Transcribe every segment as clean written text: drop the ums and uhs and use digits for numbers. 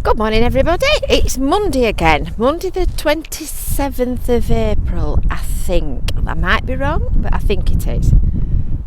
Good morning, everybody. It's Monday again. Monday the 27th of April, I think. I might be wrong, but I think it is.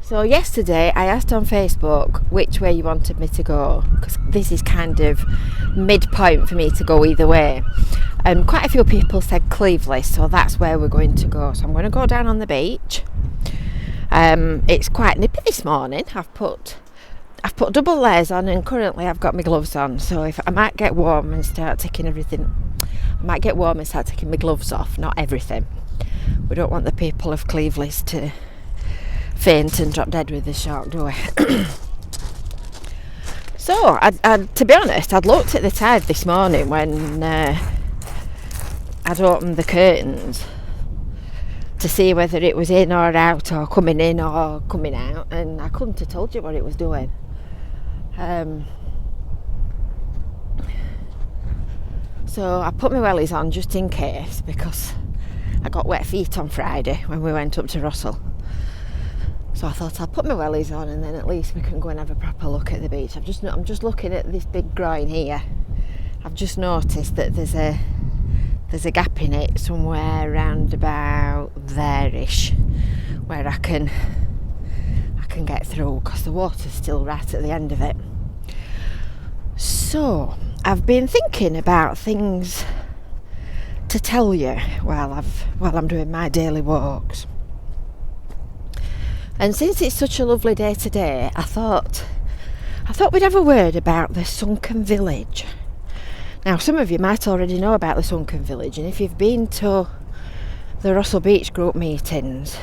So yesterday I asked on Facebook which way you wanted me to go, because this is kind of midpoint for me to go either way. And quite a few people said Cleveland, so that's where we're going to go. So I'm going to go down on the beach. It's quite nippy this morning. I've put double layers on, and currently I've got my gloves on, so if I might get warm and start taking my gloves off, not everything. We don't want the people of Cleveland to faint and drop dead with the shock, do we? So, to be honest, I'd looked at the tide this morning when I'd opened the curtains to see whether it was in or out, or coming in or coming out, and I couldn't have told you what it was doing. So I put my wellies on just in case, because I got wet feet on Friday when we went up to Russell. So I thought I'll put my wellies on, and then at least we can go and have a proper look at the beach. I'm just looking at this big groin here. I've just noticed that there's a gap in it somewhere around about there-ish, where I can get through, because the water's still right at the end of it. So I've been thinking about things to tell you while I'm doing my daily walks. And since it's such a lovely day today, I thought we'd have a word about the Sunken village. Now, some of you might already know about the Sunken village, and if you've been to the Russell Beach group meetings,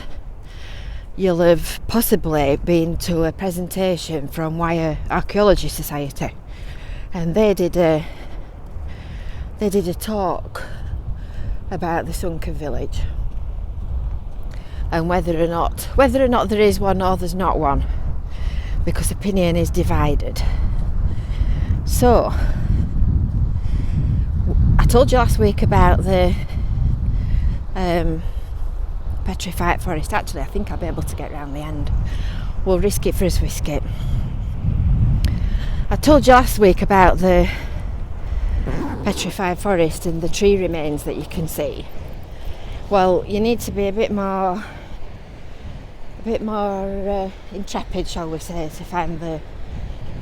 you'll have possibly been to a presentation from Wire Archaeology Society, and they did a talk about the Sunken village and whether or not there is one or there's not one, because opinion is divided. So I told you last week about the petrified forest. Actually, I think I'll be able to get round the end. We'll risk it for a whiskey. I told you last week about the petrified forest and the tree remains that you can see. Well, you need to be a bit more intrepid, shall we say, to find the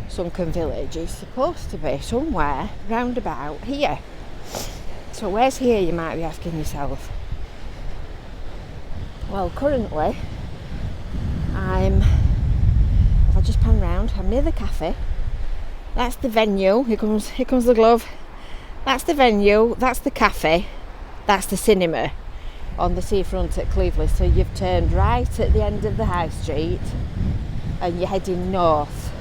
Sunken village. It's supposed to be somewhere round about here. So where's here, you might be asking yourself? Well, currently if I just pan round, I'm near the cafe. That's the venue. Here comes the glove. That's the venue, that's the cafe, that's the cinema on the seafront at Cleveland. So you've turned right at the end of the high street and you're heading north.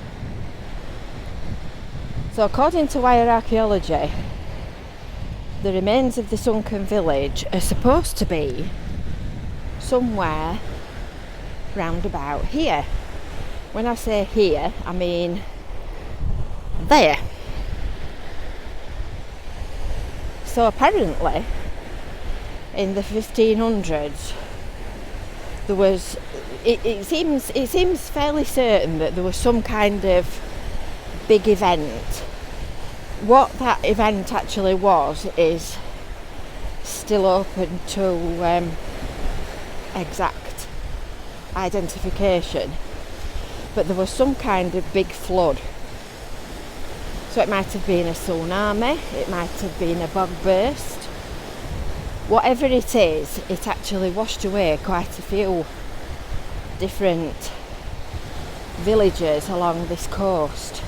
So according to Wire Archaeology, the remains of the Sunken village are supposed to be somewhere round about here. When I say here, I mean there. So apparently in the 1500s there was, it seems fairly certain that there was some kind of big event. What that event actually was is still open to exact identification, but there was some kind of big flood. So it might have been a tsunami, it might have been a bog burst. Whatever it is, it actually washed away quite a few different villages along this coast.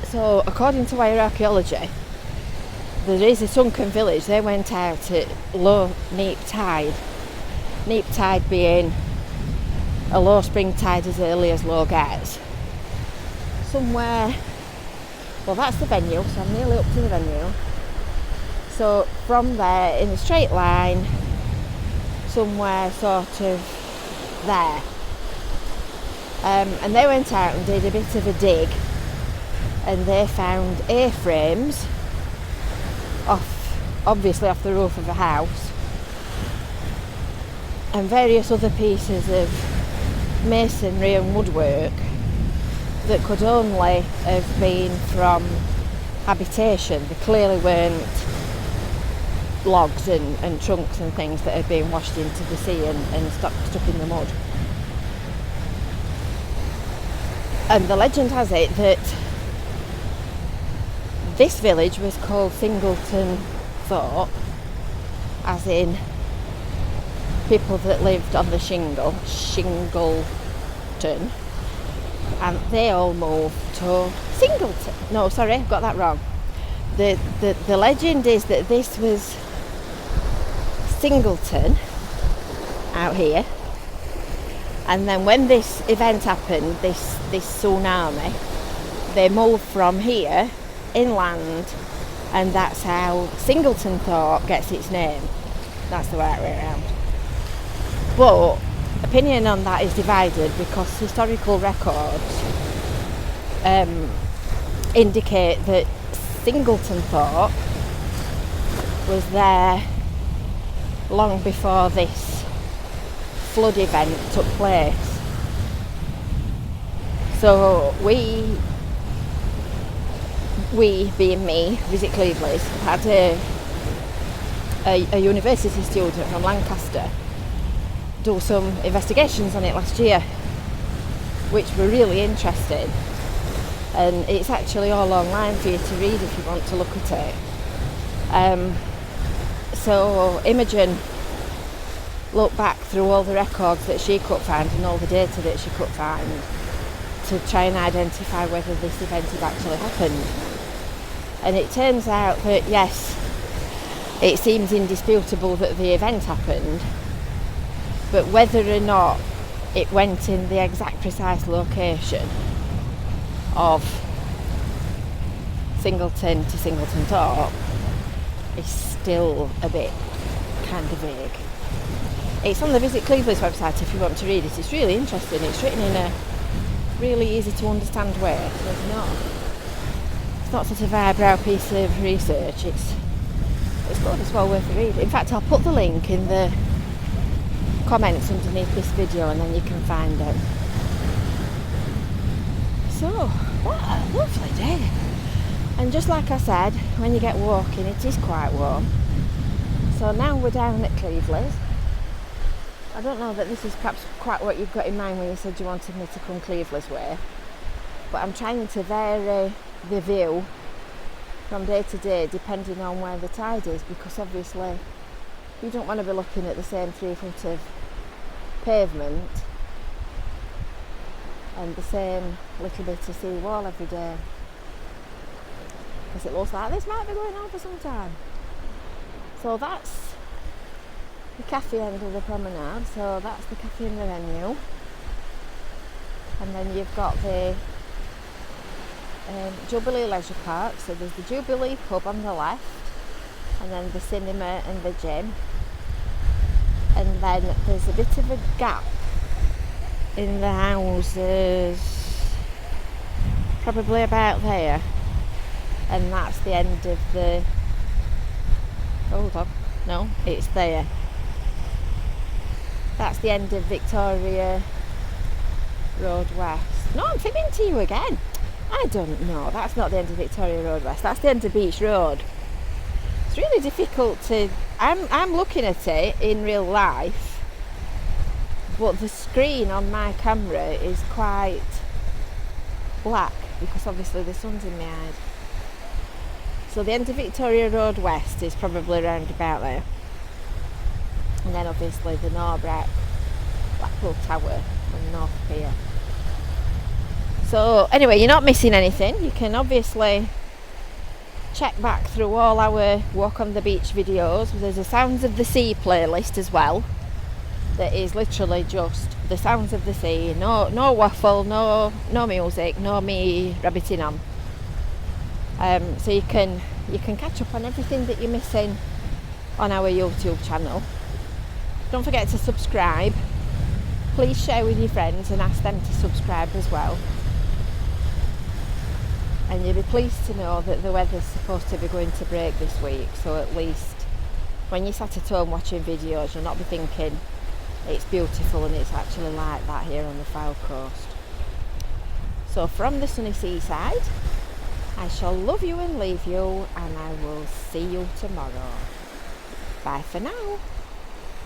So according to Wire Archaeology, there is a Sunken village. They went out at low neap tide. Neap tide being a low spring tide as early as low gets. Somewhere, well, that's the venue, so I'm nearly up to the venue. So from there, in a straight line, somewhere sort of there. And they went out and did a bit of a dig, and they found A-frames obviously off the roof of a house, and various other pieces of masonry and woodwork that could only have been from habitation. They clearly weren't logs and trunks and things that had been washed into the sea and stuck in the mud. And the legend has it that this village was called Singleton Thorpe, as in people that lived on the Shingleton, and they all moved to Singleton. No, sorry, got that wrong. The legend is that this was Singleton out here, and then when this event happened, this tsunami, they moved from here inland, and that's how Singleton Thorpe gets its name. That's the right way around. But opinion on that is divided, because historical records indicate that Singleton Thorpe was there long before this flood event took place. So we being me, Visit Cleveland's, had a university student from Lancaster do some investigations on it last year, which were really interesting, and it's actually all online for you to read if you want to look at it. So Imogen looked back through all the records that she could find and all the data that she could find to try and identify whether this event had actually happened. And it turns out that yes, it seems indisputable that the event happened, but whether or not it went in the exact precise location of Singleton to Singleton Thorpe is still a bit kind of vague. It's on the Visit Cleveland's website if you want to read it. It's really interesting. It's written in a really easy to understand way. So it's not such a eyebrow piece of research. It's good. It's well worth a read. In fact, I'll put the link in the comments underneath this video, and then you can find it. So, what a lovely day. And just like I said, when you get walking, it is quite warm. So now we're down at Cleveland's. I don't know that this is perhaps quite what you've got in mind when you said you wanted me to come Cleveland's way, but I'm trying to vary the view from day to day depending on where the tide is, because obviously you don't want to be looking at the same 3 foot of pavement and the same little bit of sea wall every day, because it looks like this might be going on for some time. So that's the cafe end of the promenade, so that's the cafe in the venue, and then you've got the Jubilee Leisure Park. So there's the Jubilee pub on the left, and then the cinema and the gym, and then there's a bit of a gap in the houses, probably about there, and that's the end of the, hold on, no, it's there. That's the end of Victoria Road West. No, I'm fibbing to you again. I don't know. That's not the end of Victoria Road West. That's the end of Beach Road. It's really difficult to... I'm looking at it in real life, but the screen on my camera is quite black because obviously the sun's in my eyes. So the end of Victoria Road West is probably around about there. And then obviously the Norbrack Blackpool Tower on North Pier. So anyway, you're not missing anything. You can obviously check back through all our Walk on the Beach videos. There's a Sounds of the Sea playlist as well that is literally just the sounds of the sea. No waffle, no music, no me rabbiting on. So you can catch up on everything that you're missing on our YouTube channel. Don't forget to subscribe. Please share with your friends and ask them to subscribe as well. And you'll be pleased to know that the weather's supposed to be going to break this week, so at least when you're sat at home watching videos, you'll not be thinking it's beautiful and it's actually like that here on the Fylde coast. So from the sunny seaside, I shall love you and leave you, and I will see you tomorrow. Bye for now.